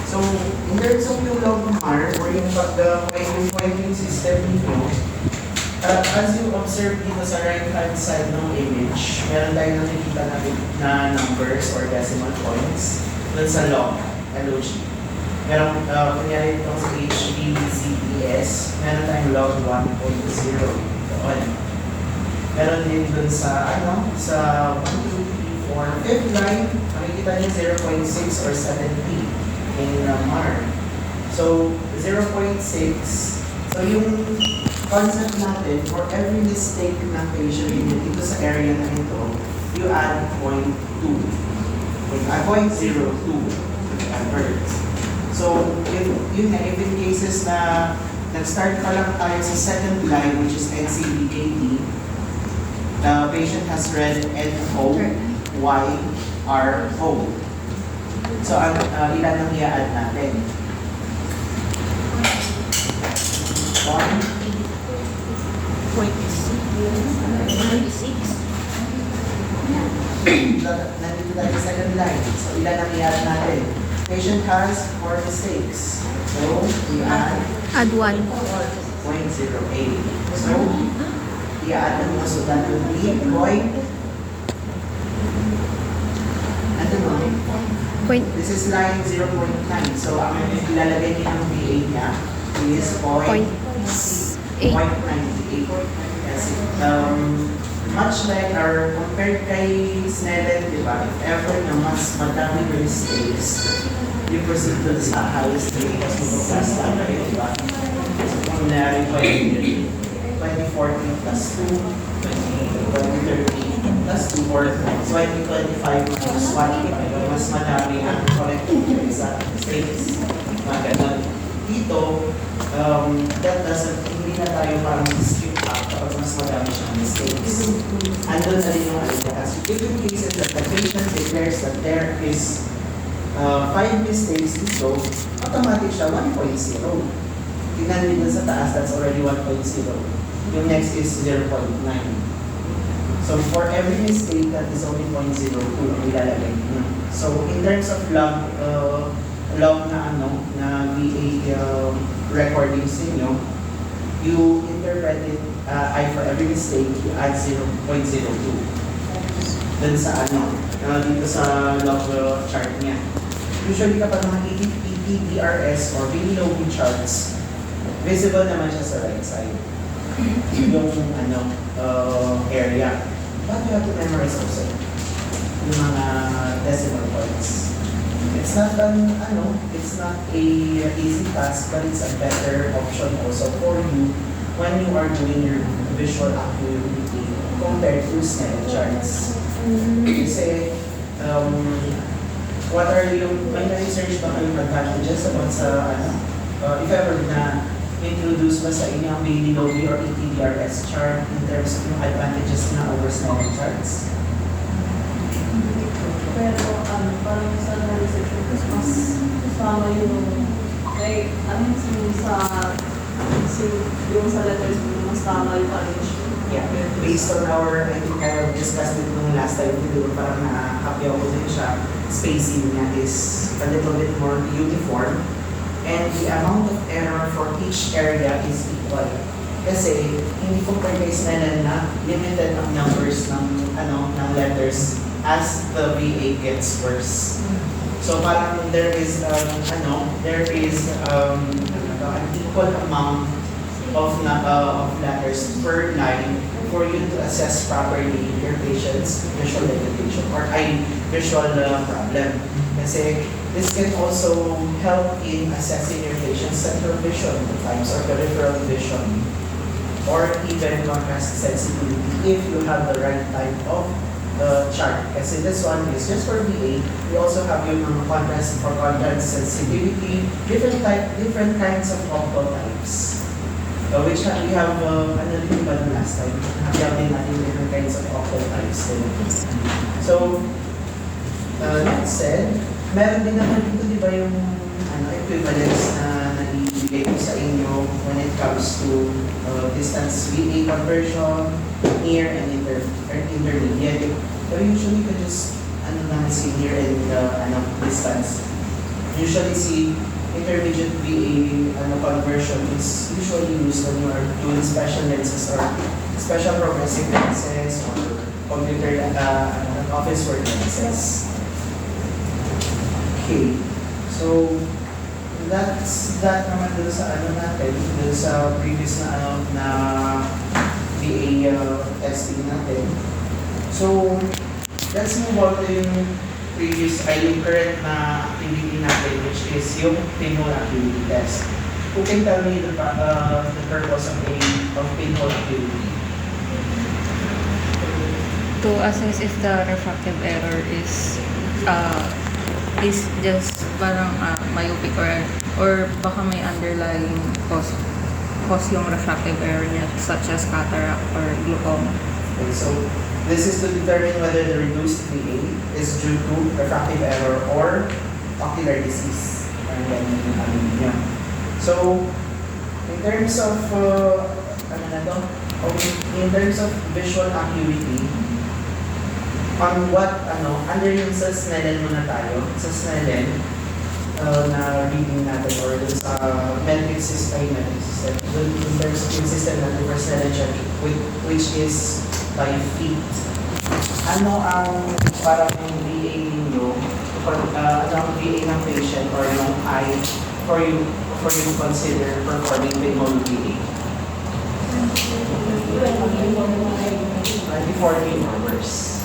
So, in terms of yung logmar or yung pointing system ninyo, as you observe dito sa right-hand side ng image, meron tayong nakikita na numbers or decimal points dun sa log, LOG. Meron, kunyari itong sa HBCES, meron tayong log 1.0 doon. Meron din dun sa, sa 1, 2, 3, 4, 5th line, makikita niyo 0.6 or 70 in MAR. So, 0.6, so yung concept natin, for every mistake na patient dito sa area na ito, you add 0.2. 0.02 hertz. So, if in cases na nag-start pa lang tayo sa second line, which is NCBKD, the patient has read NOYRO. So, ilan ang i-add natin? 0.6. Nandito tayo sa second line. So, ilan ang i-add natin? Patient has 4 mistakes. So, we add 1. 0.08. So, i-add mo. So, that will be this is line 0.9. So, ang ilalagay niyo ng VA niya is 0.98. Kasi, much like our compared kay Snellen, di ba? If ever na mas madami mistakes, you proceed to sa highest rate as mag-class natin, di ba? So, kung nangyari 2014 plus 2, 2013 plus 2, or 2025 minus 1, mas madami ang collected sa mistakes. Mga ganun. Dito, that doesn't, hindi na tayo parang skip up kapag mas madami siyang mistakes. Andun na rin yung alibas. If in cases that the patient declares that there is 5 mistakes dito, automatic siya 1.0. Tingnan nyo dun sa taas, that's already 1.0. Yung next is 0.9. So for every mistake, that is only 0.02 ang ilalagay nyo. So in terms of log na VA recordings ninyo, you interpret it, for every mistake, you add 0.02. Then sa dito sa log chart niya. Usually kapag mga ETDRS or VLOB charts, visible naman siya sa right side. Yung area. But you have to memorize also yung mga decimal points. It's not it's not a easy task, but it's a better option also for you when you are doing your visual acuity compared to Snellen charts. Kasi, what are yung, may na-research ba kayong advantages about sa, if ever na introduce ba sa inyo ang Bailey Lobby or ETDRS chart in terms of yung advantages na over Snellen charts? Pero parang sa research mas kasama yung like yung sa letters mas tama yung arrangement. Yeah, based on our, I think I discussed it nung last time video, parang na-happy ako din siya, spacing niya is a little bit more uniform and the amount of error for each area is equal. Kasi hindi compare kay Snellen na limited ang numbers ng letters as the VA gets worse. So parang there is an equal amount of letters per line for you to assess properly your patient's visual limitation or visual problem. Kasi this can also help in assessing your patient's central vision at times or peripheral vision or even contrast sensitivity if you have the right type of chart. Kasi this one is just for VA. We also have yung contrast for contrast sensitivity, different kinds of optical types. Which we have, din ba last time? We have din natin different kinds of optical types. So, that said, meron din naman dito, di ba yung equivalence na naibigay ko sa inyo when it comes to distance VA conversion, near and intermediate. So usually you can just see near and distance. usually see intermediate VA conversion is usually used when you are doing special lenses or special progressive lenses or computer office work lenses. Okay, so that's that naman dun sa natin, dun sa previous na VA testing natin. So let's move on to yung yung current na activity natin, which is yung pinhole activity test. Who can tell me the purpose of pinhole activity? To assess if the refractive error is just parang myopic or baka may underlying cause yung refractive error niya, such as cataract or glaucoma. Okay, so this is to determine whether the reduced VA is due to refractive error or ocular disease. So, in terms of in terms of visual acuity, on what under yung sa Snellen muna tayo, sa Snellen na reading natin or dun sa metric system, dun in terms of yung system natin for Snellen check, which is by feet. Ano ang parang VA ninyo, ano ang VA ng patient or yung eye for you consider performing pinhole VA? 24 hours.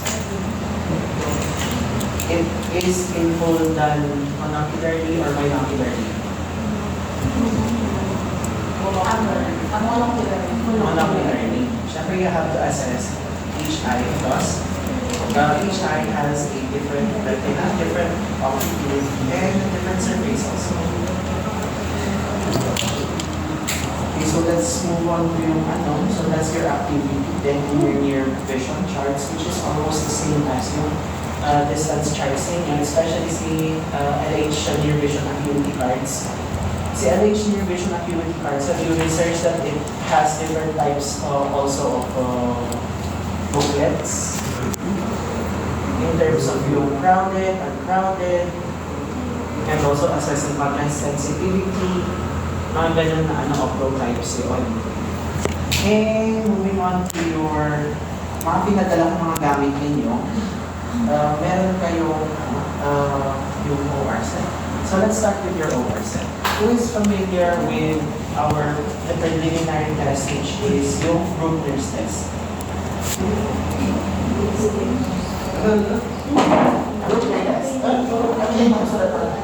It is pinhole done monocularly or binocularly? Monocularly. Siyempre, you have to assess each eye because each eye has a different retina, different amplitude, and different surface also. Okay, so let's move on to yung so that's your activity. Then your near vision charts, which is almost the same as yung distance charting, and especially si LH near vision acuity cards. Si LH near vision acuity cards, have you researched that it has different types also of booklets in terms of yung crowded, uncrowded, and also assessing content sensitivity, mga ganun na opto types yun. And moving on to your mga pinadala kong mga gamit ninyo, meron kayong yung OR set. So let's start with your OR set. Who is familiar with our preliminary test, which is yung Bruckner's test? Bruckner's test. Ano yung mga sulat natin?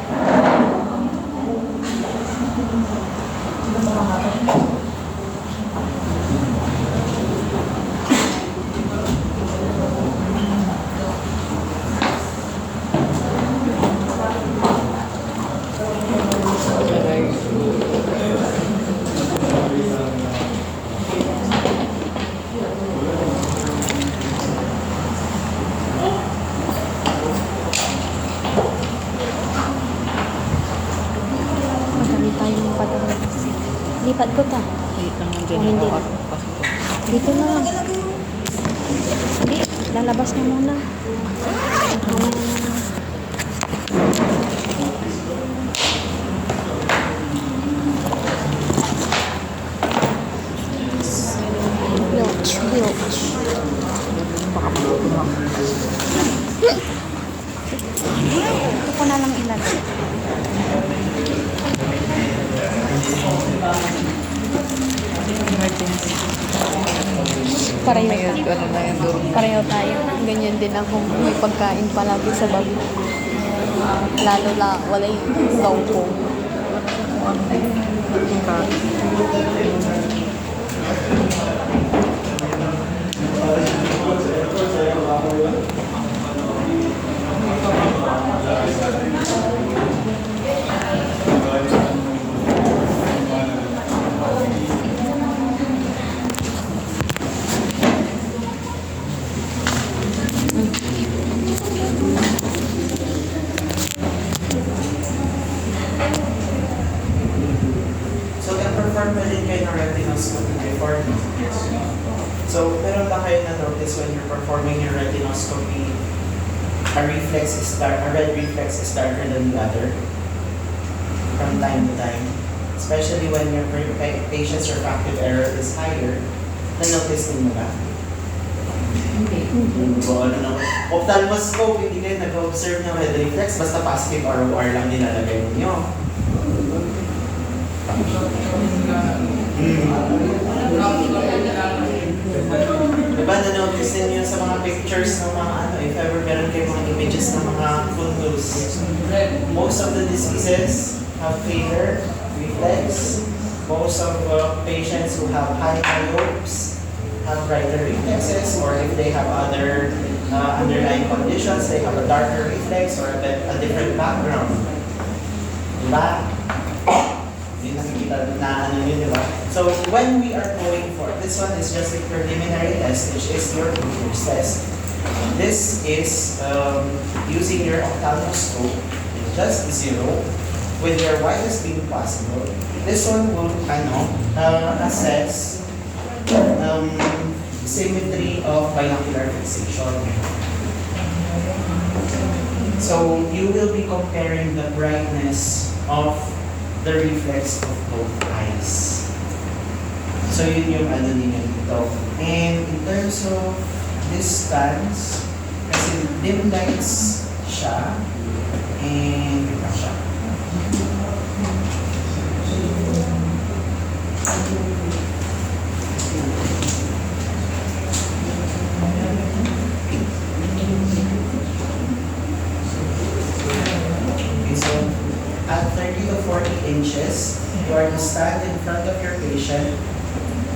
Madali tayong padala. Lipat ko ta. Dito naman din Hindi. ako Dito na lang. Hindi, lalabas na muna. Yolch, yolch. baka mag-umang. Ito ko na lang ilagay. Emergency. Pareho May tayo. ano na yan doon. Pareho tayo. Ganyan din ako. May pagkain palagi sa bag. Lalo na wala yung gaupong. So, nag-perform pa din kayo ng retinoscopy before? So, pero ba kayo na-notice when you're performing your retinoscopy, a red reflex is darker than the other? from time to time. Especially when your patient's refractive error is higher, na-notice din mo ba? Ano naman? Ophthalmoscope, hindi kayo nag-observe ng red reflex, basta positive ROR lang nilalagay ninyo. Diba na-notice ninyo sa mga pictures ng mga ano, if ever meron kayo mga images ng mga fundus, most of the diseases have failure, reflex. Most of patients who have high myopes have brighter reflexes, or if they have other underlying conditions, they have a darker reflex or a different background. Diba? Hindi nakikita na ano yun, diba? So when we are going for, this one is just a preliminary test, which is your glucose test. This is using your ophthalmoscope, just zero, with your widest beam possible. This one will assess symmetry of binocular fixation. So you will be comparing the brightness of the reflex of both eyes. So yun yung ano ninyo dito. And in terms of distance, kasi dim lights siya, and ito siya. Okay, so at 30 to 40 inches, you are to stand in front of your patient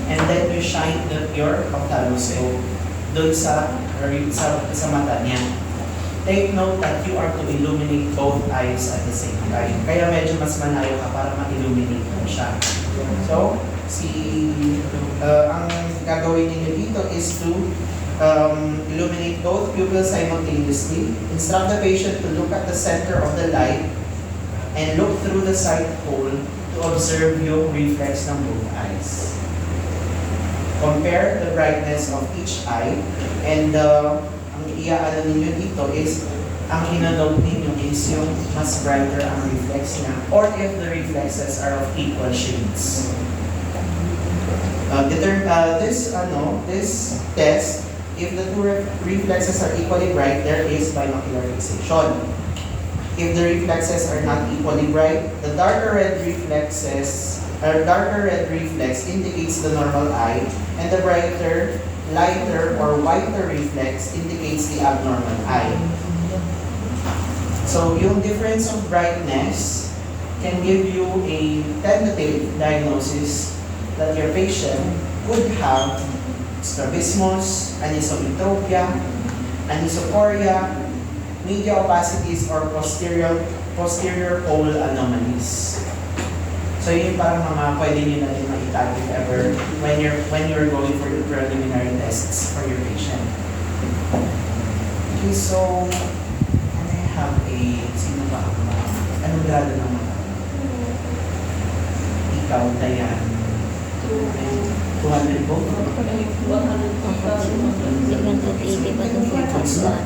and then you shine your ophthalmoscope doon sa mata niya. Take note that you are to illuminate both eyes at the same time. Kaya medyo mas malayo ka para ma-illuminate mo siya. So, ang gagawin niyo dito is to illuminate both pupils simultaneously. Instruct the patient to look at the center of the light and look through the sight hole to observe yung reflex ng both eyes. Compare the brightness of each eye, and ang iaano ninyo dito is, ang hinanote ninyo is yung mas brighter ang reflex niya, or if the reflexes are of equal shades. This test, if the two reflexes are equally bright, there is binocular fixation. If the reflexes are not equally bright, the darker red reflex indicates the normal eye, and the brighter, lighter, or whiter reflex indicates the abnormal eye. So, yung difference of brightness can give you a tentative diagnosis that your patient could have strabismus, anisometropia, anisocoria, media opacities, or posterior pole anomalies. So yun parang mga pwede nyo na rin makita if ever when you're going for your preliminary tests for your patient. Okay, so can I have sino ba ako na? Anong grado ng mata? Ikaw, Dayan. 200 po? 180 ba doon sa pagsulat?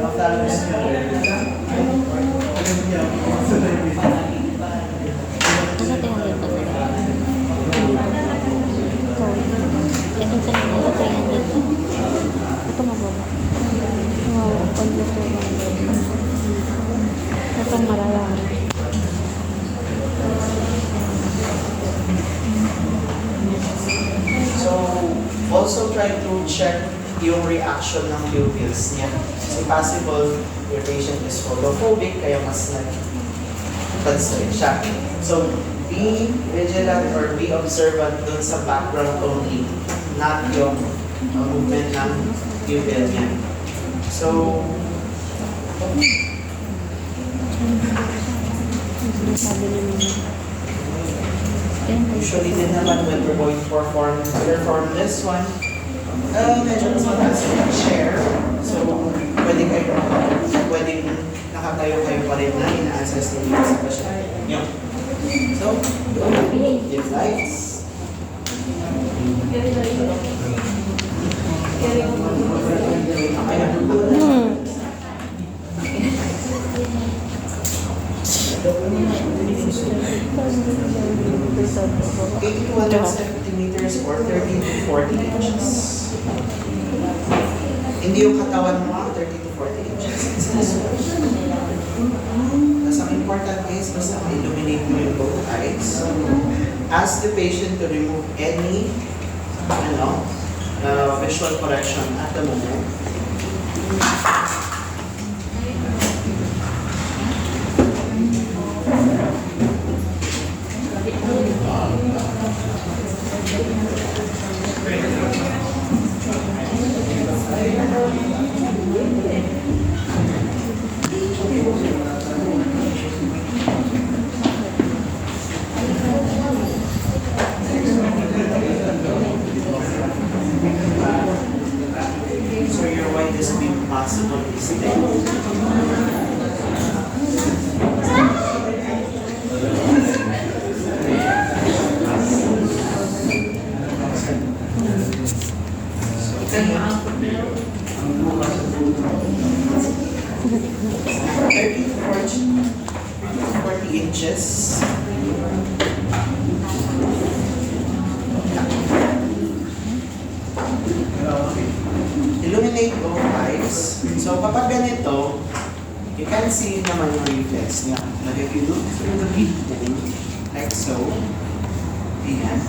Ophthalmos Nasa 300 pa sila. Ito sa nasa 300 pa. Ito mababa. Wow, pag-luto lang. Ito maralami. So, also try to check yung reaction ng pupils niya. Kasi possible, your patient is photophobic, kaya mas nag-constrain siya. So, be vigilant or be observant dun sa background only, not yung movement ng pupil niya. So, usually din naman when we're going to perform this one, medyo mas mataas yung chair. So, pwedeng nakatayo kayo pa rin na ina-assess ninyo sa patient nyo. So, dim lights. 80 to 170 meters or 30 to 40 inches. Hindi yung katawan mo, 30 to 40 inches. Tapos ang important is, basta illuminate mo yung both eyes. Ask the patient to remove any visual correction at the moment. So your widest beam possible is 10. Thirty to 40 inches. Illuminate both eyes. So kapag ganito, you can see naman yung reflex niya. But if you look through the beam, like so, ayan,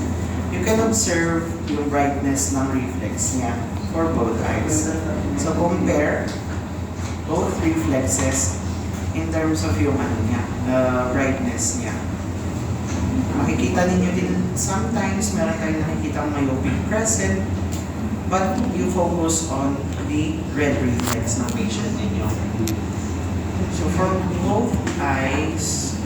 you can observe yung brightness ng reflex niya for both eyes. So compare both reflexes in terms of yung brightness niya. Makikita ninyo din, sometimes meron tayong nakikita ang myopic crescent, but you focus on the red reflex ng patient ninyo. So for both eyes,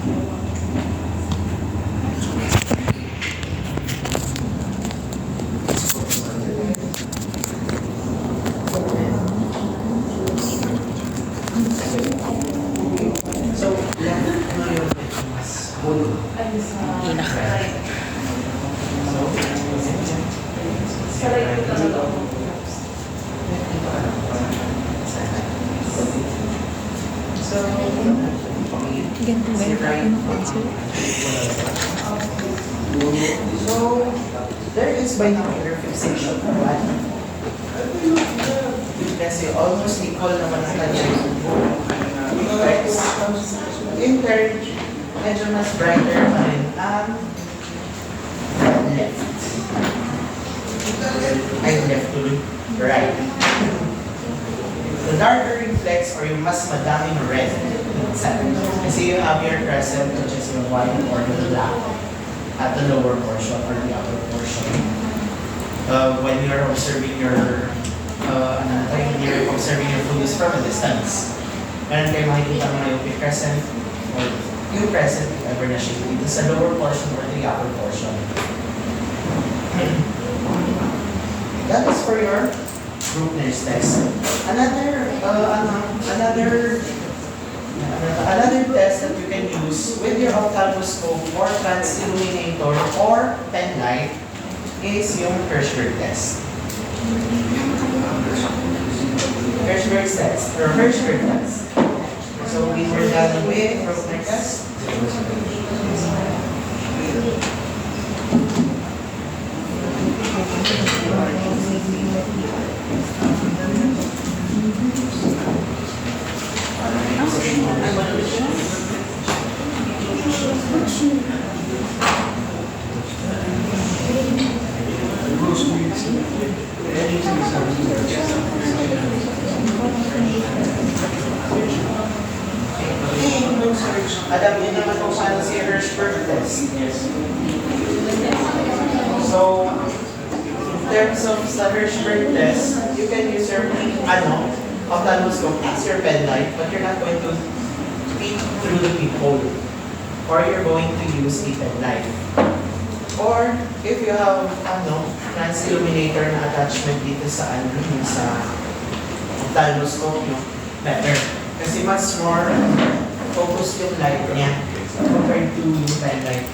so left mo yung mas bulo. So, Ganito ba yung pinapansin? so, there is binocular fixation. Kasi almost equal naman sa kanya yung reflex. In turn, medyo mas brighter pa rin ang left. Ay, left to right. The darker reflex or yung mas madaming red. Kasi you have your crescent, which is your white or the black at the lower portion or the upper portion. When you're observing your fluids from a distance, meron kayo makikita mga myopic crescent or yung crescent if ever na shape dito sa lower portion or the upper portion. That is for your Bruckner's test. Another test that you can use with your ophthalmoscope or transilluminator or pen light is yung Hirschberg test. Hirschberg's test, or Hirschberg test. So we were done with Bruckner test. Alam niyo naman kung paano si Hirschberg test. So, in terms of sa Hirschberg test, you can use your ophthalmoscope as your pen light, but you're not going to peek through the peephole. Or you're going to use a pen light. Or, if you have trans-illuminator na attachment dito sa sa ophthalmoscope, better. Kasi mas more focus yung light niya compared to yung pen light.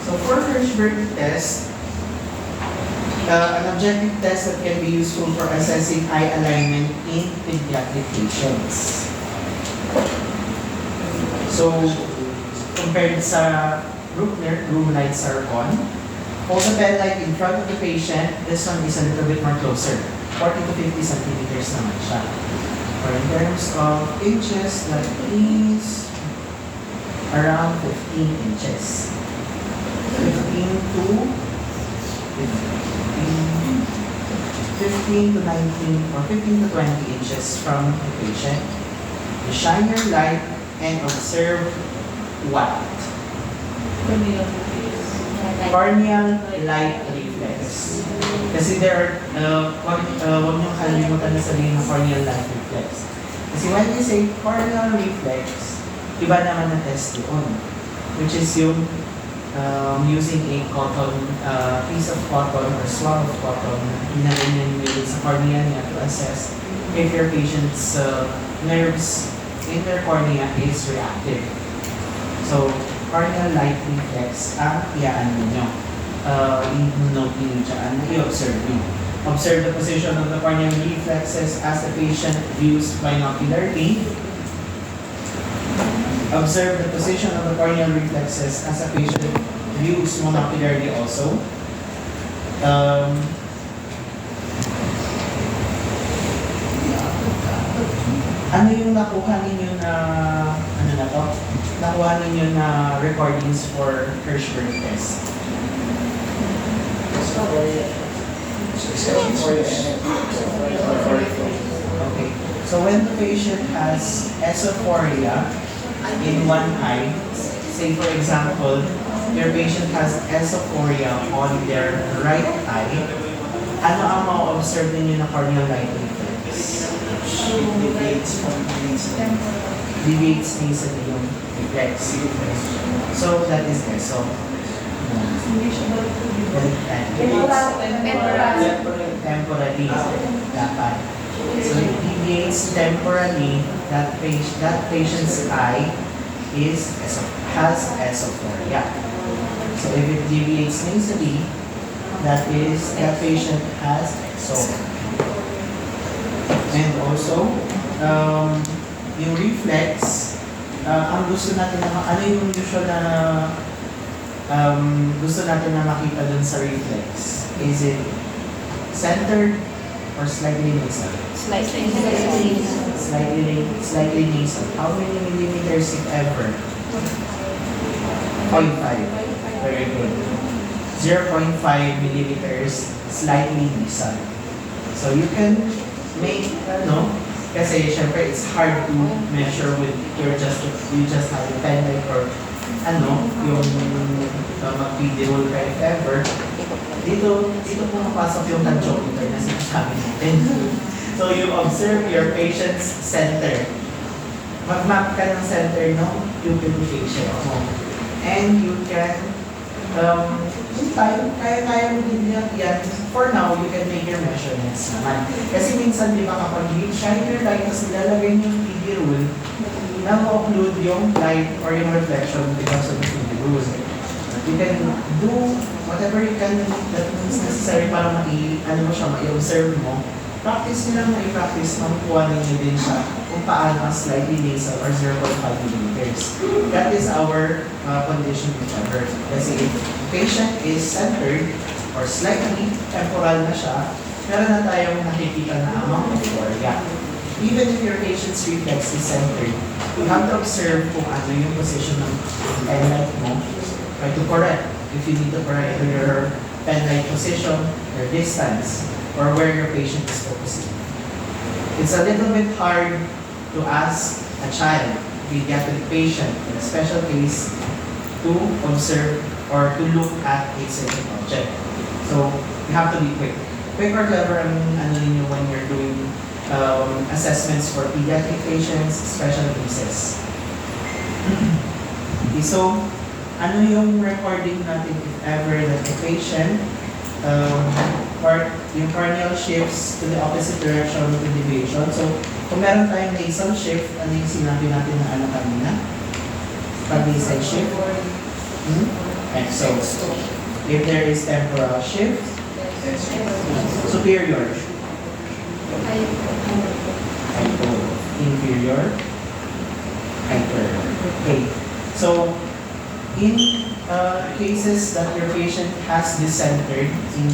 So for Hirschberg test, an objective test that can be useful for assessing eye alignment in pediatric patients. So, compared sa room lights are on. Hold the pen light in front of the patient. This one is a little bit more closer. 40 to 50 centimeters naman siya. Or in terms of inches, that is around 15 inches. 15 to 19 or 15 to 20 inches from the patient. You shine your light and observe what? Corneal light reflex. Kasi there are, wag niyong kalimutan na sabihin ng corneal light reflex. Kasi when you say corneal reflex, iba naman na test doon. Which is yung using a cotton, piece of cotton or swab of cotton, hinalagyan nyo sa cornea niya to assess if your patient's nerves in their cornea is reactive. So, corneal light reflex ang iyaan ninyo. I-note ninyo dyan, i-observe nyo. Observe the position of the corneal reflexes as the patient views binocularly. Observe the position of the corneal reflexes as a patient views monocularly also. Ano yung nakuha ninyo na, nakuha ninyo na recordings for Hirschberg test? Okay. So when the patient has esophoria in one eye, say for example, your patient has esophoria on their right eye, ano ang ma-observe ninyo na corneal light reflex? Deviates nasally yung reflex. So that is eso. Temporally dapat. So it deviates temporally, that patient's eye has esophoria. So if it deviates nasally, that patient has exo. And also, yung reflex, ang gusto natin na, ano yung usual na gusto natin na makita dun sa reflex? Is it centered or slightly nasal? Slightly. Slightly nasal. How many millimeters if ever? 0.5. Very good. 0.5 millimeters, slightly nasal. So you can make, kasi syempre it's hard to measure with you just have a pen light or yung mag-video ka if ever. Dito pumapasok yung tanchometer na sinasabi natin. So you observe your patient's center. Mag-map ka ng center ng pupil patient mo. And you can, kaya mo din yan. For now, you can make your measurements naman. Kasi minsan, di ba, kapag shine your light, tapos nilalagay niyo yung PD rule, na-occlude yung light or yung reflection because of the PD rule. You can do whatever you can that is necessary para ma-observe mo. Practice nyo lang i-practice, makukuha ninyo din siya kung paano slightly nasal or 0.5 millimeters. That is our condition whichever. Kasi if patient is centered or slightly temporal na siya, meron na tayong nakikita na amount of area. Even if your patient's reflex is centered, you have to observe kung ano yung position ng pen light mo. Try to correct. If you need to correct your pen light position, your distance, or where your patient is focusing. It's a little bit hard to ask a child, pediatric patient, in a special case, to observe or to look at a certain object. So, you have to be quick. Quick or clever ang ninyo when you're doing assessments for pediatric patients, special cases. Okay, so, ano yung recording natin if ever that the patient yung corneal shifts to the opposite direction of the deviation. So, kung meron tayong nasal shift, ano yung sinabi natin na kanina? Pag nasal shift? Exo. If there is temporal shift, superior. Hypo. Inferior. Hyper. Okay. So, in cases that your patient has discentered in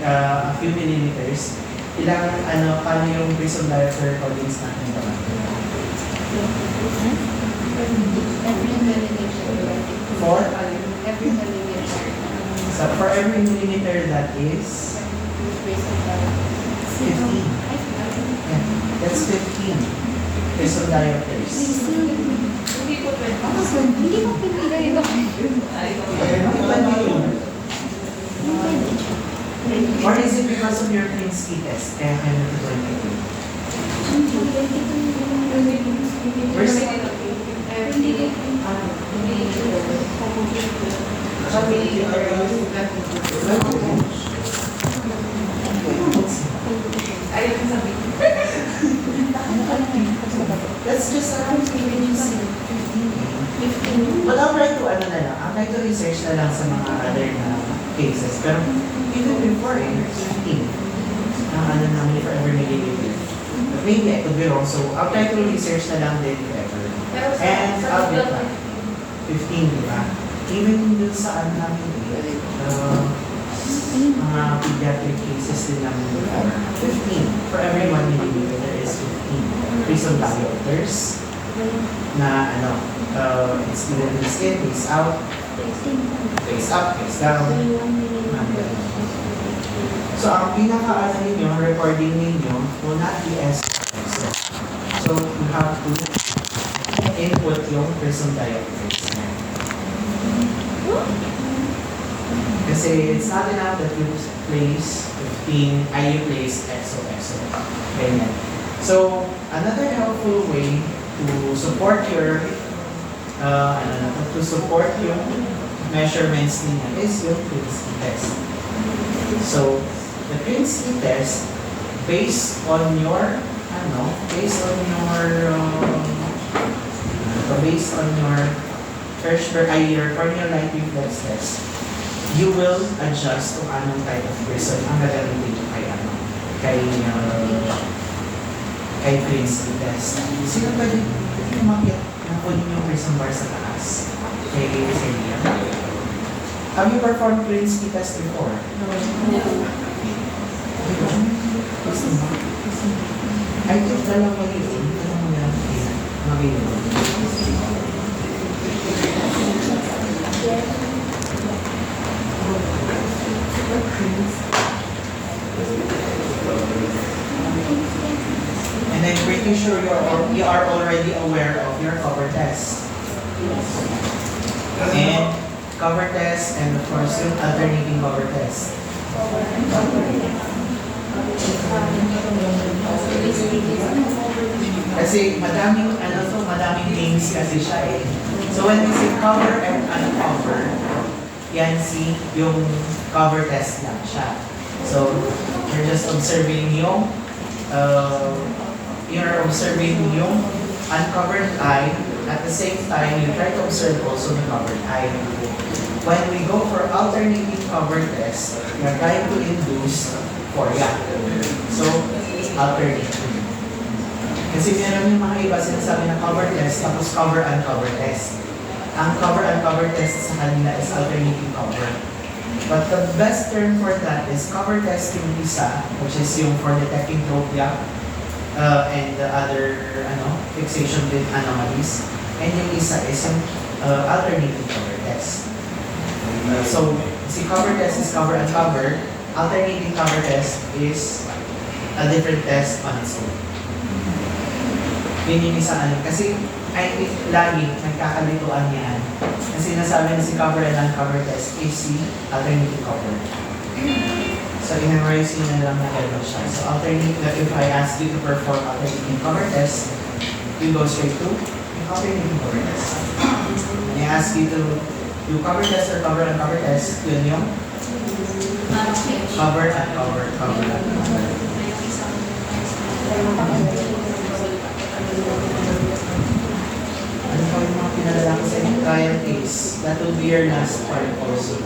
a few millimeters, paano yung Prism diopter recordings natin naman? Every millimeter. For? Every millimeter. So, for every millimeter that is 15. Yeah, that's 15 Prism diopters. Hindi ko pwede. Hindi ko pinili ito. Or is it because of your Klinsky test? Kaya kayo nag-22? Where's it? That's just around 15. Well, I'll try to I'll try to research na lang sa mga other na cases. Pero even before 15, namin for every millimeter. But maybe I could be wrong, so I'll try to research na lang din if ever. And I'll get back. 15, di ba? Even dun sa namin mga pediatric cases din namin before. 15. For every 1 millimeter, there is 15 Prism diopters na it's either face in, face out, face up, face down. So, ang ninyo, recording ninyo will not be as so, you have to input yung Prism diopters. Kasi it's not enough that you place 15, you place XO. Ganyan. So, another helpful way to support your measurements niya is yung Klinsky test. So, the Klinsky test based on your your corneal light reflex test, you will adjust kung anong type of person ang gagamitin nyo kay Klinsky test. Sino pwede umakyat na kunin yung Prism bar sa taas? Kay Celia? Have you performed Klinsky test before? No. I think dalawa yun. And I'm pretty sure you are already aware of your cover test. And cover test, and of course yung alternating cover test. Kasi madaming names kasi siya eh. So when we say cover and uncover, yan yung cover test lang siya. So you're just observing yung uncovered eye. At the same time, you try to observe also the covered eye. When we go for alternating cover test, we are trying to induce chorea. So, alternating. Kasi meron yung mga iba sinasabi na cover test, tapos cover-uncover test. Ang cover-uncover test sa kanila is alternating cover. But the best term for that is cover test yung isa, which is yung for detecting tropia, and the other fixation with anomalies. And yung isa is yung alternating cover test. So, si cover test is cover-uncover, alternating cover test is a different test on its own. Yun yung isa kasi lagi nagkakalituan yan. Kasi nasabi na si cover and uncover test is si alternating cover. So, in-memorize nyo na lang na gano'n siya. So, if I ask you to perform alternating cover test, you go straight to alternating cover test. When I ask you to do cover test or cover and cover test, yun yung cover and cover. Ano pa yung mga pinalalaki sa inyong trial case? That will be your last part also.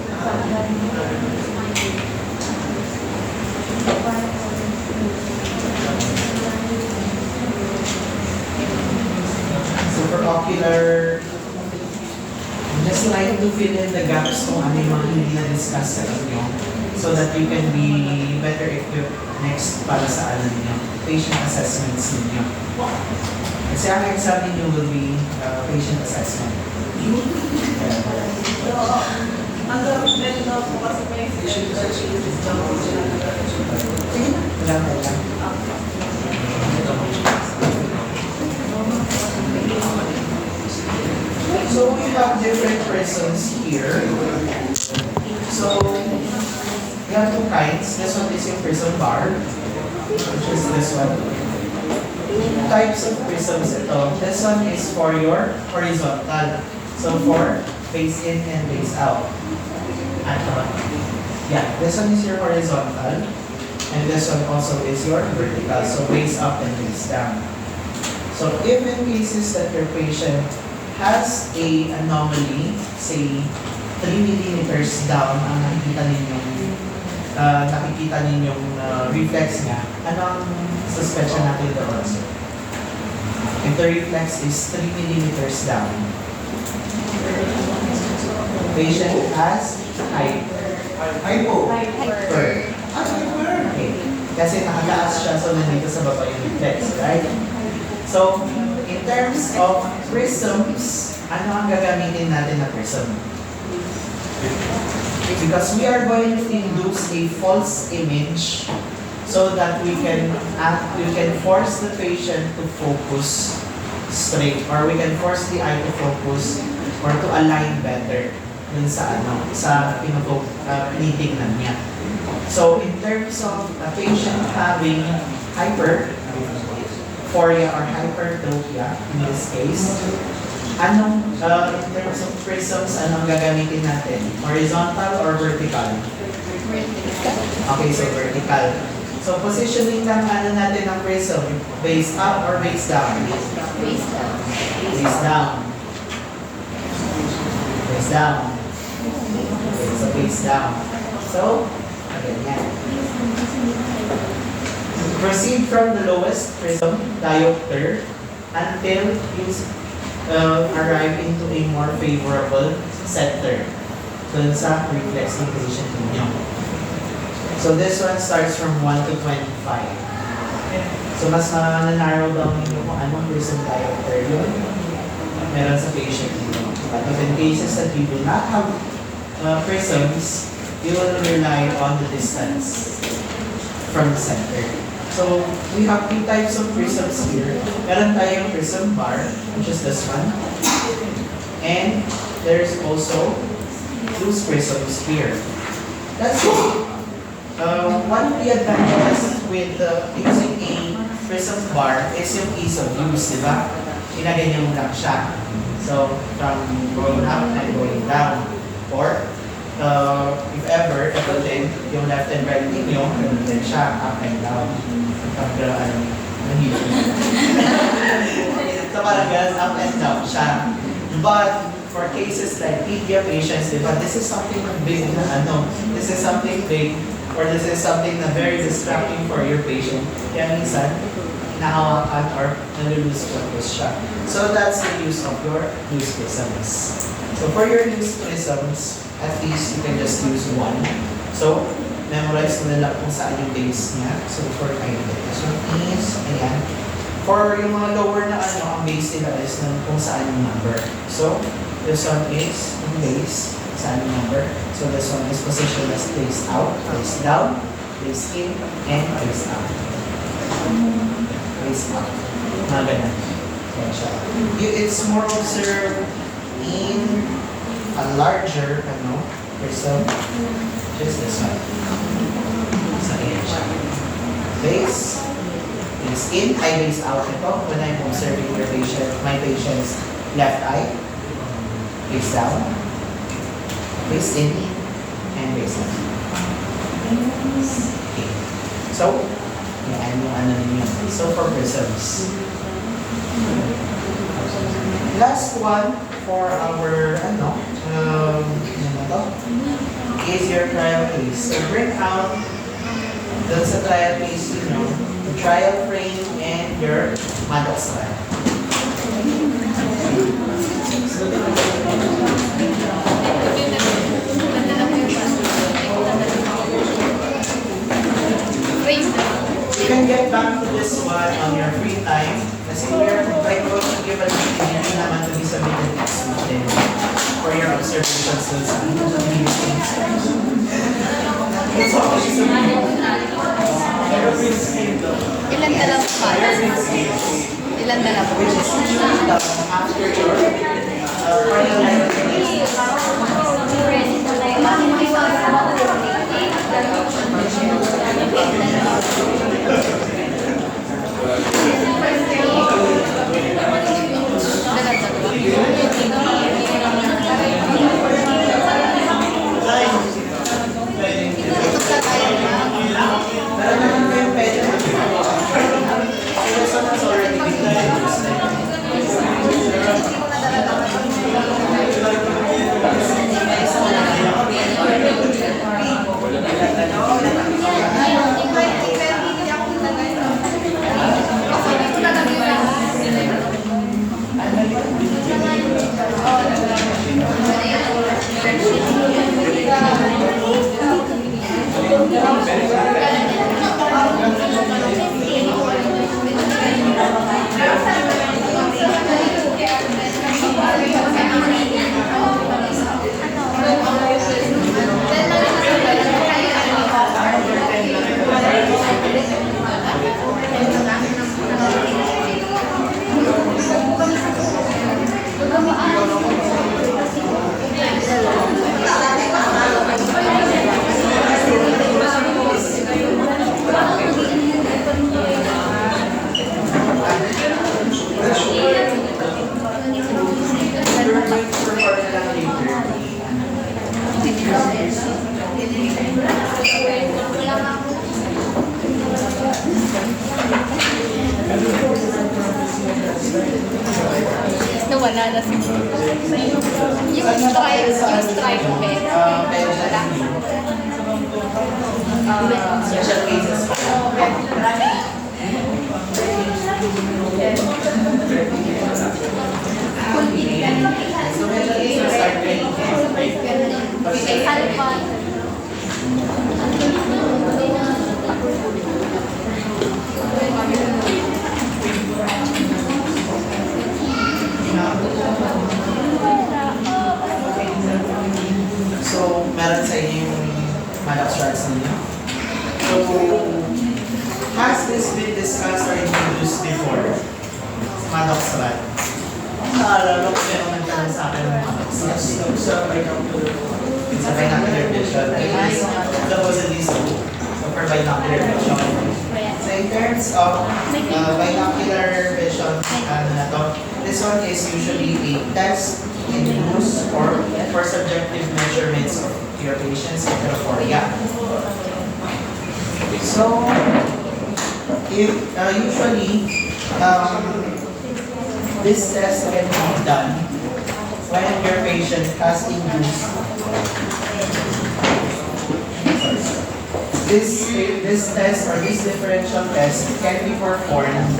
So for ocular, just try to fill in the gaps kung ano yung mga hindi na-discuss sa inyo so that you can be better equipped next para sa ano ninyo, patient assessments ninyo. Kasi ang exam ninyo will be patient assessment. So, ang gawin daw po kasi may extension sa changes daw po sila Sige na, wala lang. So we have different prisms here. So we have two kinds. This one is yung prism bar, which is this one. Two types of prisms ito. This one is for your horizontal. So for face in and face out. Yeah, this one is your horizontal. And this one also is your vertical. So face up and face down. So if in cases that your patient has a anomaly, say 3 millimeters down ang nakikita ninyong reflex niya, anong suspicion natin doon? If the reflex is 3 millimeters down, patient has hypo. Okay. Kasi nakataas siya, so nandito sa baba yung reflex, right? So, in terms of prisms, ano ang gagamitin natin na prism? Because we are going to induce a false image so that we can force the patient to focus straight, or we can force the eye to focus or to align better dun sa tinitingnan niya. So, in terms of a patient having hyperphoria or hypertropia, in this case, in terms of prisms, anong gagamitin natin? Horizontal or vertical? Okay, so vertical. So, positioning ng natin ng prism, face up or face down? Face down. Face down. Face down. Okay, so face down. So, ganyan. Proceed from the lowest prism diopter until you arrive into a more favorable center dun sa reflex ng patient ninyo. So this one starts from 1 to 25. So mas na-narrow down ninyo kung anong prism diopter yun meron sa patient ninyo. But if in cases that you do not have prisms, you will rely on the distance from the center. So, we have two types of prisms here. Meron tayong prism bar, which is this one. And there's also loose prisms here. That's it. One of the advantages with using a prism bar is yung ease of use, di ba? Ginaganyan mo lang siya. So, from going up and going down. Or, if ever, everything, yung left and right ninyo, ganun siya, up and down. So parang ganun, up and down siya. But, for cases like PDA patients, diba, this is something big this is something big, or this is something na very distracting for your patient. Kaya minsan, nahawakan or nalulose focus siya. So that's the use of your loose prisms. So for your loose prisms, at least you can just use one. So, memorize mo na lang kung saan yung base niya. So, for kind of this one is, ayan. For yung mga lower na ang base nila is kung saan yung number. So, this one is yung base, saan yung number. So, this one is positioned as face out, face down, face in, and face out. Face out. Mga ganun. Yan siya. It's more observed in a larger, prism, just this one. So, ayan siya. Base is in, I base out ito when I'm observing my patient's left eye. Face down, face in, and face out. Okay. So, yan yung ninyo. So, for prisms. Last one for our, is your trial case. So bring out sa trial case, the trial frame and your Maddox trial. You can get back to this one on your free time. Kasi we're going to give a meeting naman to be submitted next meeting for your observations dun sa It's always submitted. Pero free scale though. Ilan dalawa pa? Ilan dalawa? Which is after your final Nawala na siguro. Yung strike bet. Special cases. So special cases are So, meron sa inyo yung Maddox charts ninyo. So, has this been discussed or introduced before? Maddox chart. Naalala ko meron nagtanong sa akin ng Maddox chart. Sa binocular vision. Supposedly so. So, for binocular vision. So, in terms of binocular vision, this one is usually a test in use or for subjective measurements of your patient's heterophoria. So, if usually this test can be done when your patient has induced this test or this differential test can be performed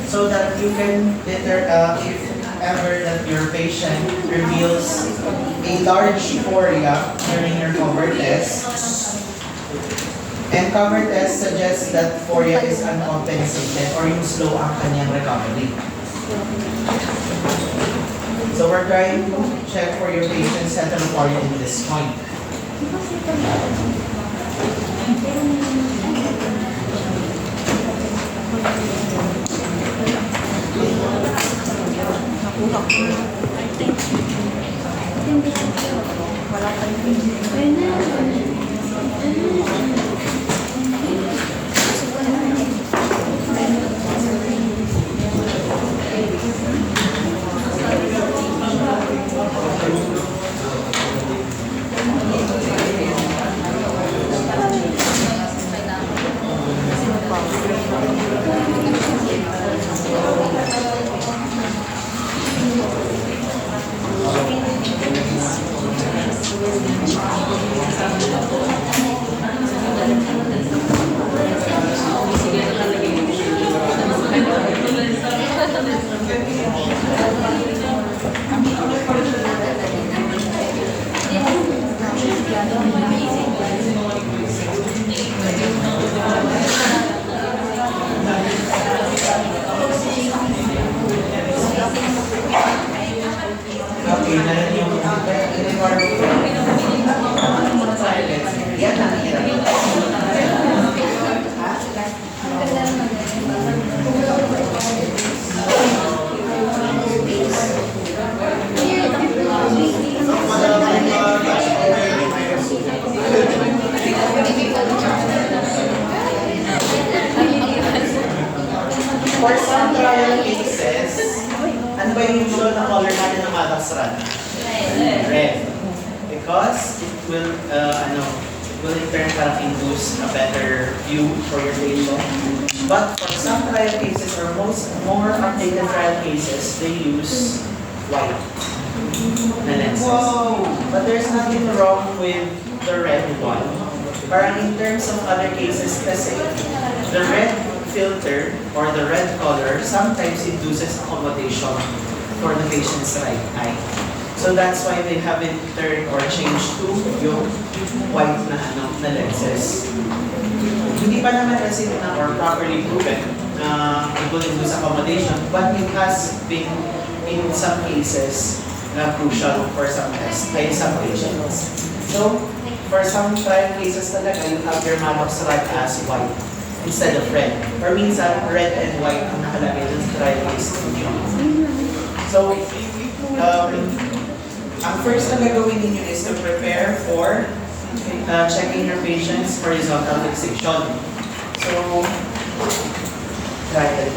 so that you can determine if ever that your patient reveals a large phoria during your cover test, and cover test suggests that phoria is uncompensated or yung slow ang kanyang recovery. So we're trying to check for your patient's heterophoria in this point. yun na lang yung yan ang hirap. For some trial cases, ano ba yung usual na color natin ng Maddox run? Red. Because it will, it will in turn parang induce a better view for your patient. But for some trial cases, or more updated trial cases, they use white na lenses. But there's nothing wrong with the red one. Parang in terms of other cases kasi, the red filter or the red color sometimes induces accommodation for the patient's right eye. So that's why they haven't turned or changed to yung white na lenses. Hindi pa naman kasi na or properly proven na it will induce accommodation, but it has been in some cases crucial for some tests by some patients. So for some trial cases talaga, you have your Maddox rod as white instead of red. Or minsan, red and white ang nakalagay dun sa trial case ninyo. So, ang first na gagawin ninyo is to prepare for checking your patient's horizontal fixation. So, try it.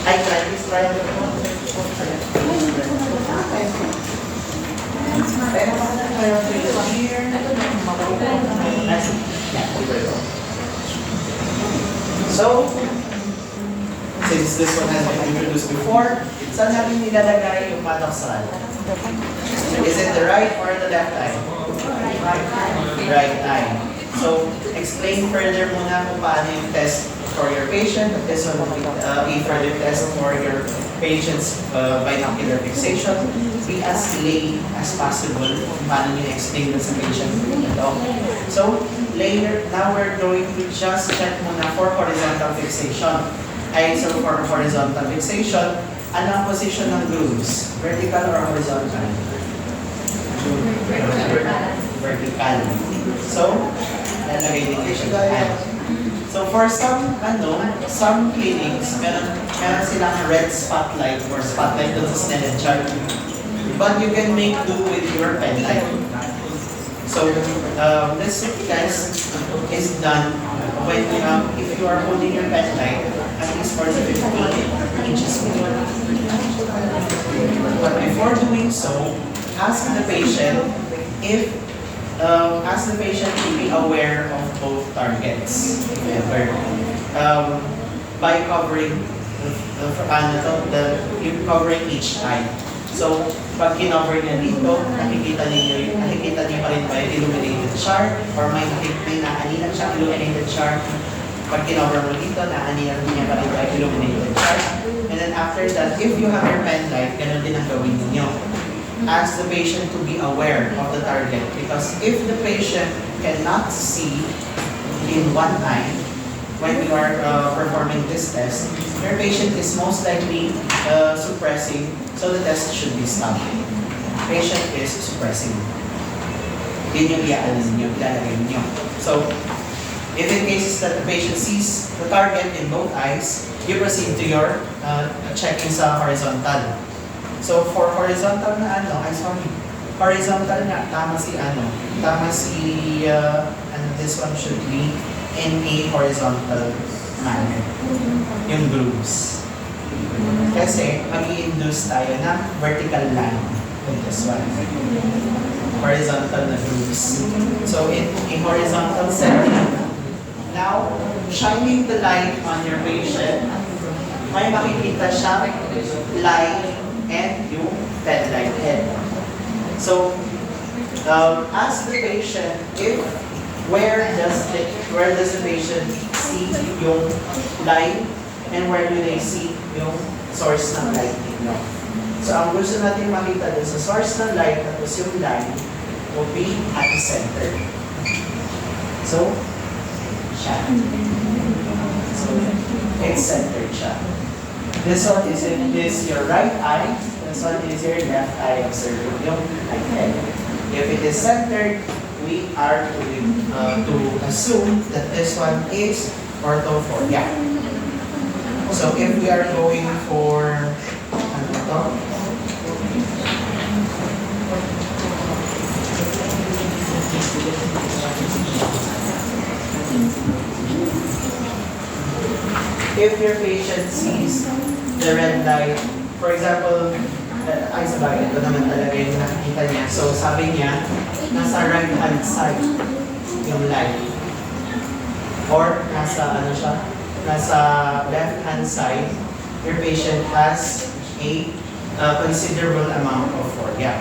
I try this trial. So, since this one has been introduced before, saan natin nilalagay yung Maddox rod? Is it the right or the left eye? Right eye. So, explain further muna kung paano yung test for your patient. This one will be a further test for your patient's binocular fixation. Be as lay as possible kung paano nyo explain sa patient ito. So, later, now we're going to just check muna for horizontal fixation. So for horizontal fixation, ano ang position ng grooves? Vertical or horizontal? Vertical. So, lalagay din kayo siya. So for some clinics, meron silang red spotlight or spotlight doon sa Snellen chart. But you can make do with your pen light. So this test is done when if you are holding your pen light at least for 15 inches away. But before doing so, ask the patient to be aware of both targets. By covering covering each eye. So, pag kinover niya dito, nakikita niyo pa rin ba yung illuminated chart or may naanilan siyang illuminated chart. Pag kinover mo dito, naanilan niya pa rin ba yung illuminated chart. And then after that, if you have your pen light, ganun din ang gawin ninyo. Ask the patient to be aware of the target because if the patient cannot see in one eye when you are performing this test, your patient is most likely suppressing, so the test should be stopped. Patient is suppressing. Yun yung ilalagay ninyo. So, if in cases that the patient sees the target in both eyes, you proceed to your checking sa horizontal. So for horizontal na horizontal na, tama si this one should be in a horizontal manner. Yung grooves. Kasi mag-i-induce tayo ng vertical line with this one. Horizontal na grooves. So in a horizontal setting, now shining the light on your patient, may makikita siyang light and yung pen light head. So, ask the patient where does the patient see yung light and where do they see yung source ng light ninyo. So, ang gusto natin makita dun sa source ng light at yung line will be at the center. So, siya. So, it's centered siya. This one is if it is your right eye, this one is your left eye observing yung right head. If it is centered, we are to assume that this one is orthophoria. So if we are going for ano to? If your patient sees the red light, for example, ay sa bagay, ito naman talaga yung nakikita niya. So sabi niya, nasa right hand side yung light. Or nasa ano siya, nasa left hand side, your patient has a considerable amount of phoria.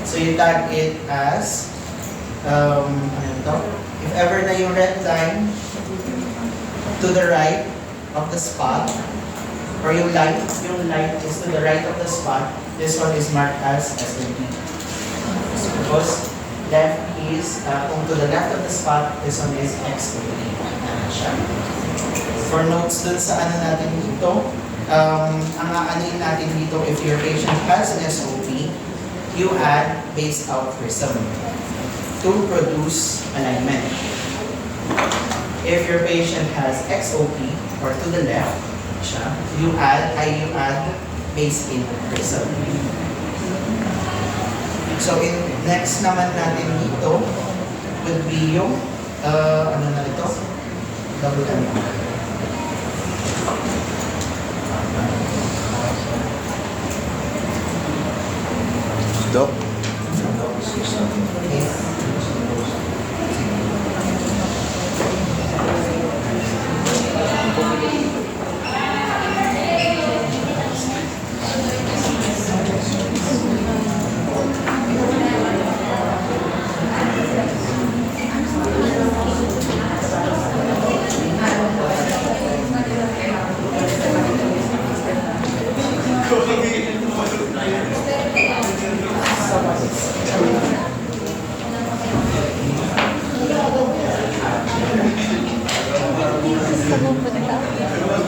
So you tag it as, ano to? If ever na yung red line to the right of the spot, or yung light is to the right of the spot, this one is marked as SOP. Because left is, kung to the left of the spot, this one is XOP. Siya. For notes dun sa ano natin dito, ang aanin natin dito, if your patient has an SOP, you add base out prism to produce alignment. If your patient has XOP, or to the left, siya, you add base in prism. So in next naman natin dito would be yung ano na ito? Double M. Doc? Okay.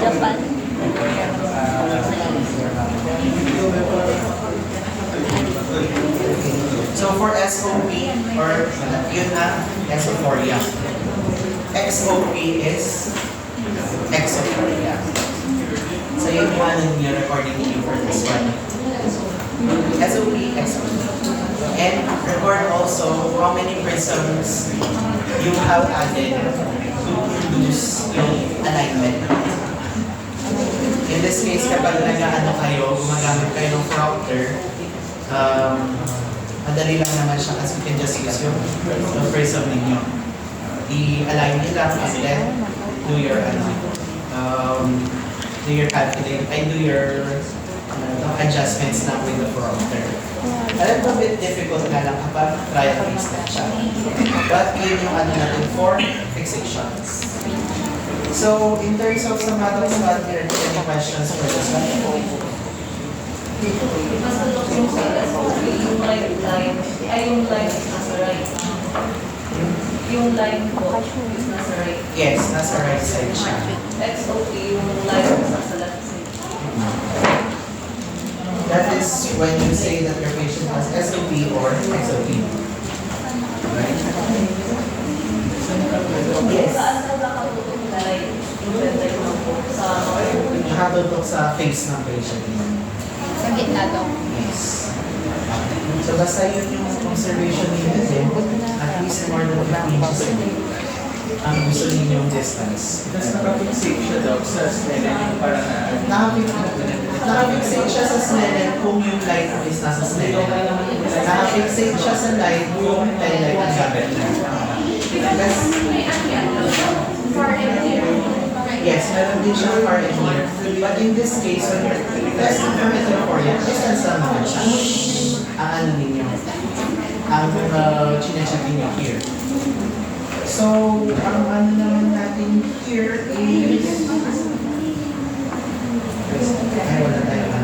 Japan. So for SOP, or yun na, esophoria. XOP is exophoria. So yun yung ano niyo, recording niyo for this one. SOP, XOP. And record also how many prisms you have added to produce yung alignment. In this case, kapag nag-ano kayo, gumagamit kayo ng prompter, madali lang naman siya kasi you can just use yung prism ninyo. I-align nyo lang and then do your calculate, do your adjustments na with the prompter. A little bit difficult nga lang kapag trial-based na siya. But yun yung ano natin for fixations. So, in terms of some other stuff, any questions for this one? Basta yung sa SOP, yung right line, ay yung line is nasa right. Yung line po is nasa right. Yes, nasa right side siya. XOP, yung line is nasa left side. That is when you say that your patient has SOP or XOP. Right? Yes. Saan na nakatutok na line? Yung red line lang po sa Nakatutok sa face ng patient. Sa gitna daw. Yes. So basta yun yung observation ninyo din, at least more than 15 inches away. Ang gusto ninyo yung distance. Tapos nakapag-save siya daw sa Snellen para na Nakafixate siya sa Snellen kung yung light is nasa Snellen. Nakafixate siya sa light kung pen light ang gamit niya. Yes, meron din siya far and near. But in this case, when you're testing for metrophoria, distance lang naman siya. Ang ano ninyo, ang chinecheck ninyo here. So, ang ano naman natin here is... Ay, wala tayo na.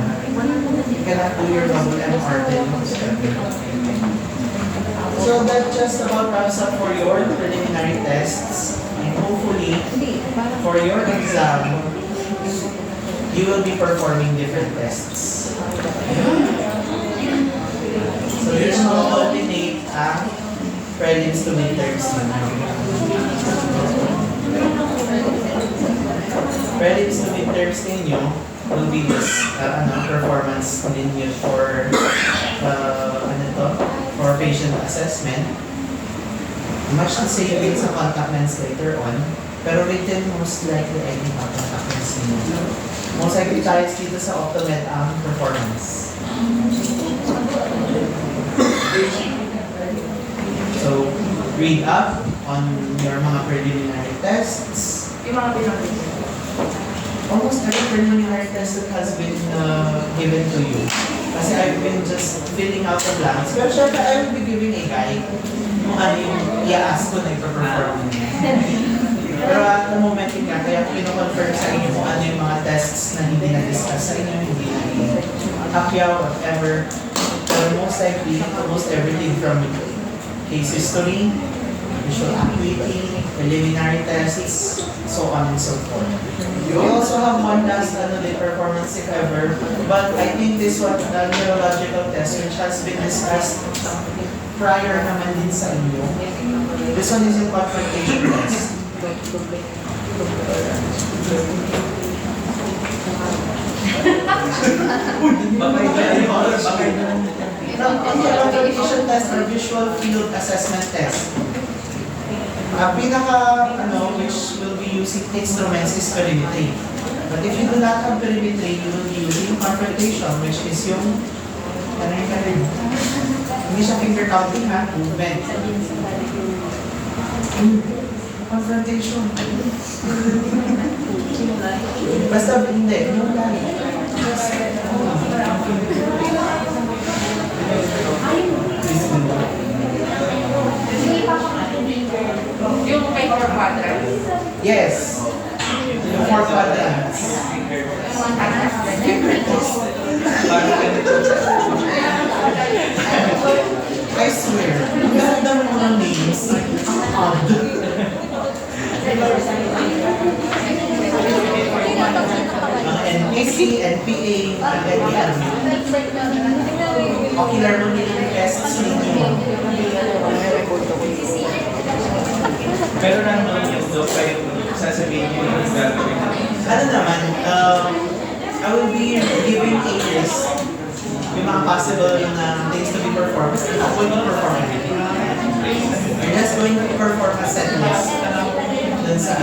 You cannot do your double MR then. So, that just about wraps up for your preliminary tests. And hopefully, for your exam, you will be performing different tests. So yun ang coordinate ang prelims to midterms ninyo. Prelims to midterms ninyo will be this performance ninyo for for patient assessment. Much the same din sa contact lens later on, pero written most likely ay hindi pa contact lens ninyo. Most likely tayo dito sa Optomed ang performance. So, read up on your mga preliminary tests. Yung mga pinag- Almost every preliminary test that has been given to you. Kasi I've been just filling out the blanks. Pero syempre, I will be giving a guide kung ano yung i-ask ko na ipaperform niya. Pero at the moment yun nga, kaya pino-confirm sa inyo kung ano yung mga tests na hindi na-discuss sa inyo, hindi na-hakyaw, whatever. Pero most likely, almost everything from case history, visual acuity, preliminary tests, so on and so forth. We also have one last performance if ever, but I think this one, the neurological test, which has been discussed prior naman din sa inyo. This one is a confrontation test. The confrontation test or visual field assessment test. Which will be using instruments is perimetry. But if you do not have perimetry, you will be using confrontation, which is yung, hindi siya finger counting ha, movement. Confrontation. Basta hindi, yung lahi. Yung kay four quadrants. Yes. Yung 4 quadrants. I swear, ganda mo ng names. Mga NPC, NPA, NPL. Ocular mobility tests ninyo. Pero nandun yung doc kayo sasabihin nyo yung gagawin. Ano naman, I will be giving ages yung mga possible things to be performed. I'm not going to perform everything. You're just going to perform a set list dun sa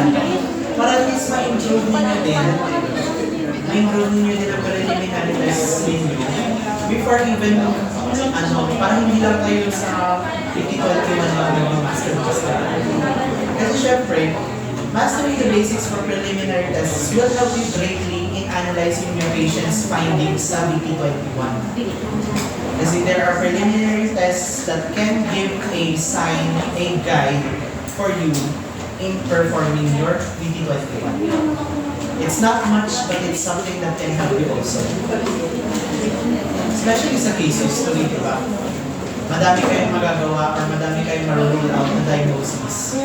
para at least ma-improve ninyo din. Ma-improve ninyo din ang preliminary tests ninyo before even, para hindi lang kayo sa 50-21 lang mag-master. Kasi syempre, mastering the basics for preliminary tests will help you greatly in analyzing your patient's findings sa BP21. Kasi there are preliminary tests that can give a sign, a guide for you in performing your BP21. It's not much, but it's something that can help you also. Especially sa cases, di ba? Madami kayong magagawa or madami kayong marurule out na diagnosis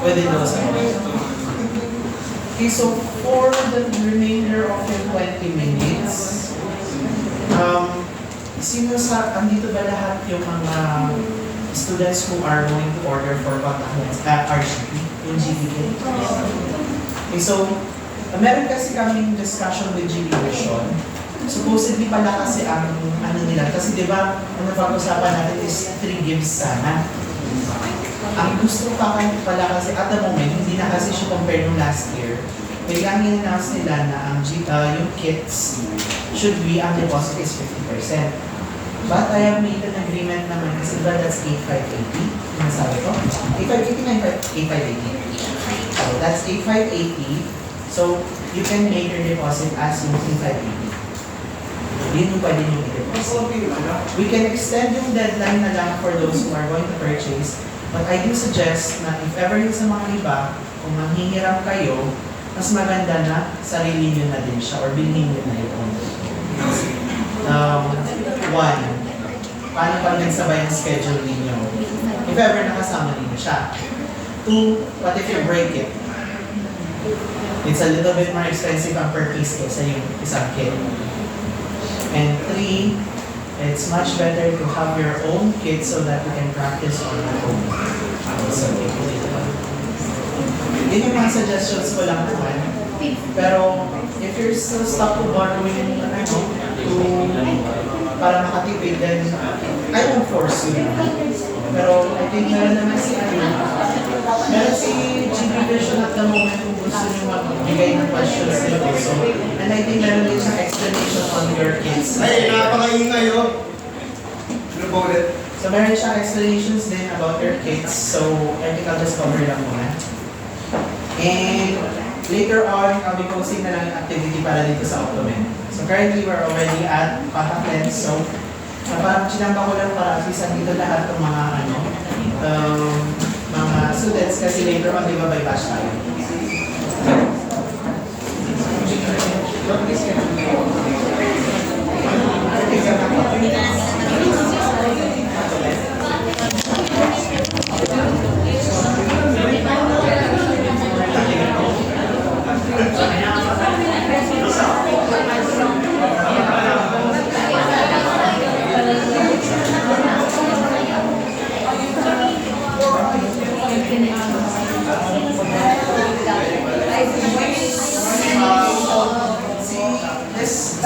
within those hours. Okay, so for the remainder of your 20 minutes, andito ba lahat yung mga students who are going to order for contact lens, RGP, yung GPK? Okay, so meron kasi kaming discussion with GP Vision. Supposedly pala kasi ang nila, kasi di ba, ang napag-usapan natin is 3 gives sana. Ang gusto pa pala kasi at the moment, hindi na kasi siya compared nung last year. Biglang in-announce nila na yung kits should be, ang deposit is 50%. But I have made an agreement naman kasi diba that's 8,580, nasabi ko? 8,580 na 8,580. So that's 8,580. So you can make your deposit as yung 8,580. Yun yung pwede nyo i-deposit. We can extend yung deadline na lang for those who are going to purchase. But I do suggest na if ever yung sa mga iba, kung manghihiram kayo, mas maganda na sarili nyo na din siya or bilhin nyo na yun. One, paano pag nagsabay ang schedule ninyo? If ever nakasama ninyo siya. Two, what if you break it? It's a little bit more expensive ang per piece kaysa yung isang kit. And 3, it's much better to have your own kit so that you can practice on your own. So, yun yung mga suggestions ko lang naman. Pero, if you're still stuck to borrowing, para makatipid, then I won't force you. Pero, I think meron naman meron si GB Vision at the moment kung gusto nyo magbigay ng questions nila also. And I think meron din siyang explanation on your kids. Ay, napakaingay oh. Ano ba ulit? So meron siyang explanations din about your kids. So I think I'll just cover lang muna. And later on, I'll be posting na lang yung activity para dito sa Optomen. So currently, we're already at contact lens. So parang sinamba ko lang para at least dito lahat ng mga mga students kasi later on, di ba, by batch tayo.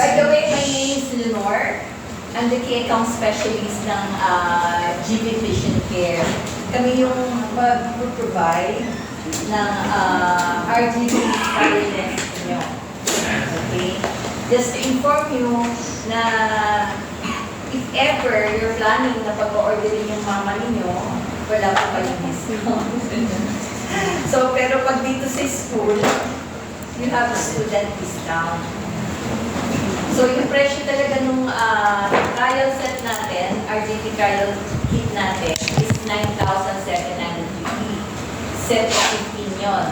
By the way, my name is Lenore. I'm the key account specialist ng GB Vision Care. Kami yung mag-provide ng RGB color lens nyo. Okay? Just to inform you na if ever you're planning na pag-orderin yung mama ninyo, wala pa kayong discount. So, pero pag dito sa school, you have a student discount. So, yung presyo talaga nung trial set natin, RGB trial kit natin, is 9,750. Set of 15 yun.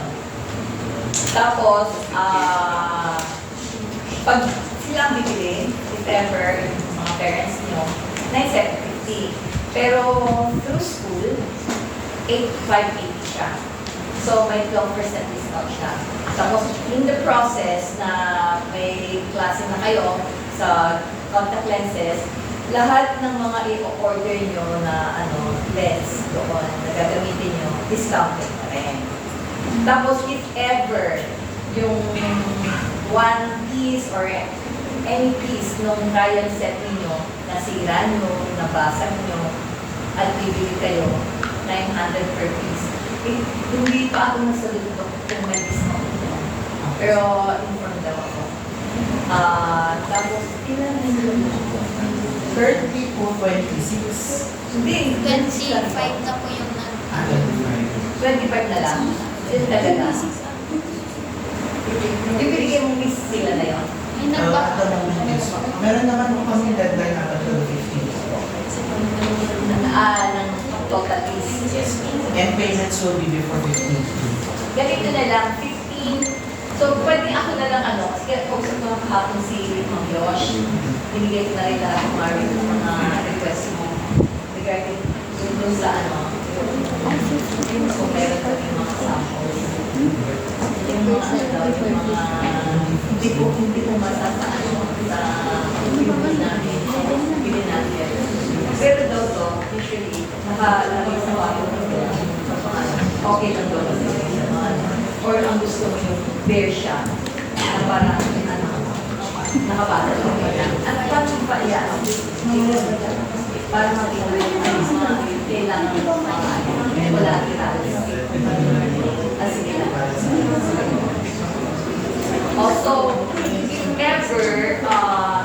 Tapos, pag silang bibili, if ever, yung mga parents nyo, 9,750. Pero, through school, 8,580 siya. So, may 12% discount siya. Tapos, in the process na may klase na kayo sa contact lenses, lahat ng mga i-order nyo na lens doon na gagamitin nyo, discounted na rin. Tapos, if ever, yung one piece or any piece nung trial set ninyo, nasira nyo, nabasag nyo, at bibili kayo, 900 per piece. Hindi pa ako nasalit kung may discount nyo. Pero, inform daw ako. Tapos, ilan na yun? 30 po, 26. Hindi, 25 na po yung 25 na lang. Yun talaga. Ibigay mong miss sila na yun. Meron naman po kami deadline up until 15. Ng total is. Yes. And payments will be before 15. Ganito na lang, 15. So, pwede ako na lang kasi kung sa mga kahapon si Ma'am Yosh, binigay ko na rin lahat ng mga request mo regarding dun sa kung meron kami mga samples. Yung mga yung mga hindi po masasaan sa hindi namin, hindi natin. Pero daw to, usually, nakalagay sa wayo okay lang daw kasi sa mga or ang gusto mo yung bear siya na parang nakabata lang pa lang. At paano pa yan? Para makita yung kailangan ng mga collaterals. Sige lang. Also, if ever,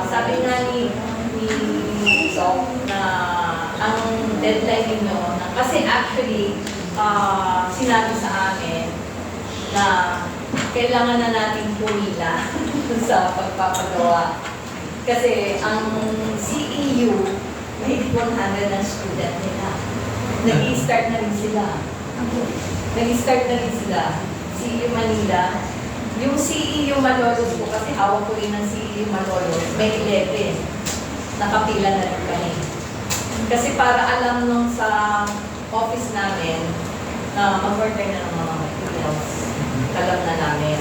sabi nga ni Sok na ang deadline ninyo, kasi actually, sinabi sa amin na kailangan na natin pumila sa pagpapagawa. Kasi ang CEU, may 100 na student nila. Nag-i-start na rin sila. CEU Manila. Yung CEU Malolos po, kasi hawak ko rin ng CEU Malolos, may 11. Nakapila na rin kami. Kasi para alam nung sa office namin na mag-order na ng mga materials. alam na namin.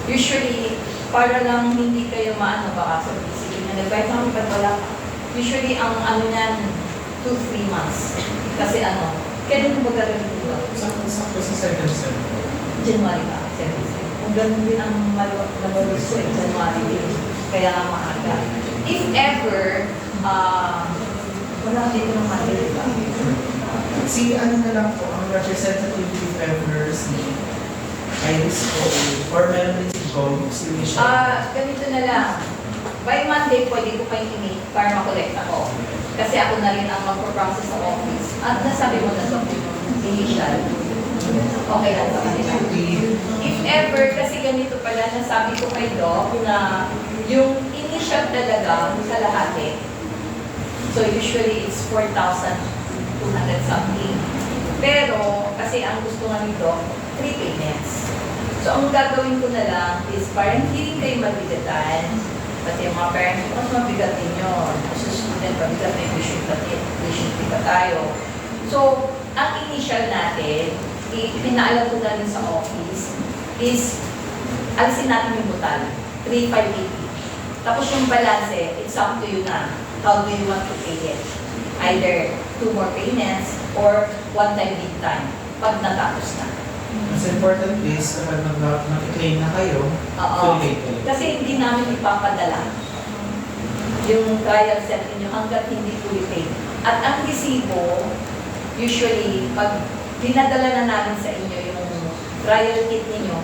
Usually, para lang hindi kayo maano baka sa busy na nag-buy kami ba't wala pa. Usually, ang ano niyan, 2-3 months. Kasi ano, kailan mo magagaling ito? Sakto sa second sem. January pa, 7. Kung ganun din ang nabalus ko January din. Kaya nga maaga. If ever, wala dito ng Monday, diba? Si ano na lang po, ang representative members ni Iris po, or meron din si Gold, si Michelle. Ganito na lang. By Monday, pwede ko kayong i-meet para makolect ako. Kasi ako na rin ang mag-process sa office. At nasabi mo na sa initial. Okay lang sa kanila. If ever, kasi ganito pala, nasabi ko kay Doc na yung initial talaga sa lahat eh. So usually it's 4,200 something. Pero, kasi ang gusto nga ni Doc, 3 payments. So ang gagawin ko na lang is parang hindi kayo mabigatan. Pati yung mga parents, mas mabigat din yun. Kasi student, mabigat na yung tuition pa tayo. So, ang initial natin, pinaalam ko na rin sa office, is alisin natin yung butal, 3,580. Tapos yung balance, it's up to you na. How do you want to pay it? Either 2 more payments or 1 time big time pag natapos na. Mas important is, kapag mag-claim na kayo, Oo. full paid kayo. Kasi hindi namin ipapadala yung trial set ninyo hanggat hindi fully paid. At ang resibo, usually, pag dinadala na namin sa inyo yung trial kit ninyo,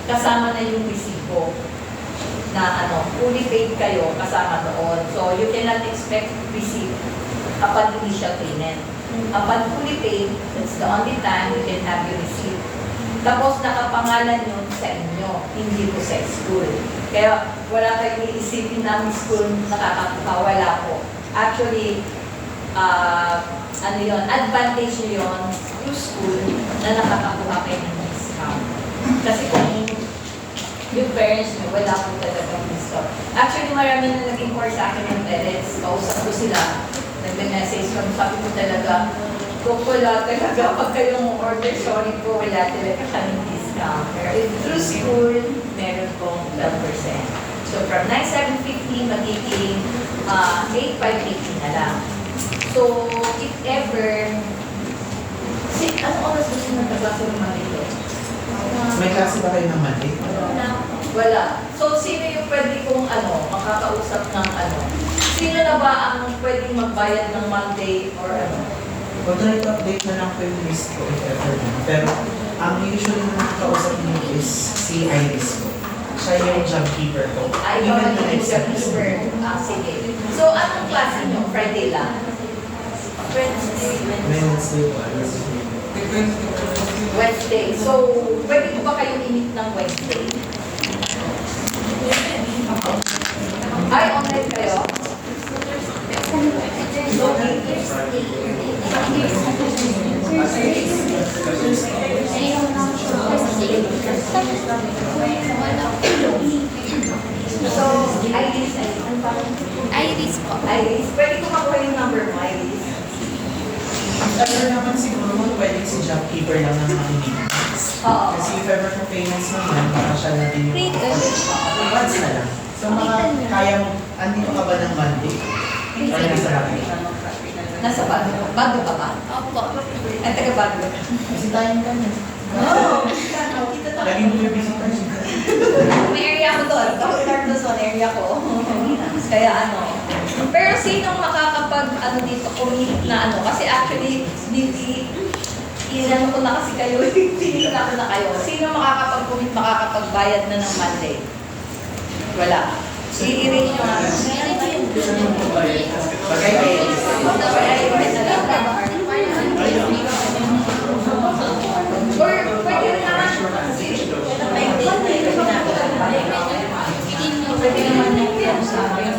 kasama na yung resibo na fully paid kayo kasama doon. So, you cannot expect receipt upon initial payment. Upon fully paid, that's the only time you can have your receipt. Tapos nakapangalan yun sa inyo, hindi po sa school. Kaya wala kayong iisipin namin school nakakakuha, wala po. Actually, advantage nyo yun, yung school na nakakakuha kayo ng discount. Kasi kung yung parents nyo, wala po talagang discount. Actually, marami na nag-import sa akin ng parents, kausap ko sila, nag-message ko, sabi ko talaga, kung wala talaga, pag kayong order, sorry po, wala talaga kaming discount. Pero if through school, meron pong 12%. So from 9,750, magiging 8,580 na lang. So, if ever, ano oras gusto nyo nagkaklase ng Monday? May klase ba kayo ng Monday? Wala. So, sino yung pwede kong makakausap ng Sino na ba ang pwedeng magbayad ng Monday or Try to update na lang po yung list ko if ever na. Pero, ang usually na nakakausap niyo is si Iris po. Siya yung job keeper ko. Ay, ikaw na yung job-keeper. Sige. So, anong klase nyo? Friday lang? Wednesday po. Wednesday. So, pwede ko ba kayong i-meet ng Wednesday? Ay, online kayo? So, Iris, ano ba? Iris po. Iris, pwede ko makuha yung number mo, Iris? Ano naman siguro mo, pwede si job keeper lang ng mga meetings. Oo. Kasi if ever kung payments naman, baka siya natin yung once na lang. So mga kaya mo, andito ka ba ng Monday? Or nasa Rapi? Nasa bago. Bago ka ba? Opo. Ay, taga bago. Kasi tayo ka na. Oo. Laging mo yung visitor siya. May area ko doon. Kapag doon, area ko. Kaya Pero sinong makakapag dito, commit na Kasi actually, ko na kasi kayo, tinignan ko na kayo. Sino makakapag-commit, makakapagbayad na ng Monday? Wala. I-arrange nyo nga. Or pwede rin naman. Pwede naman yung sa akin.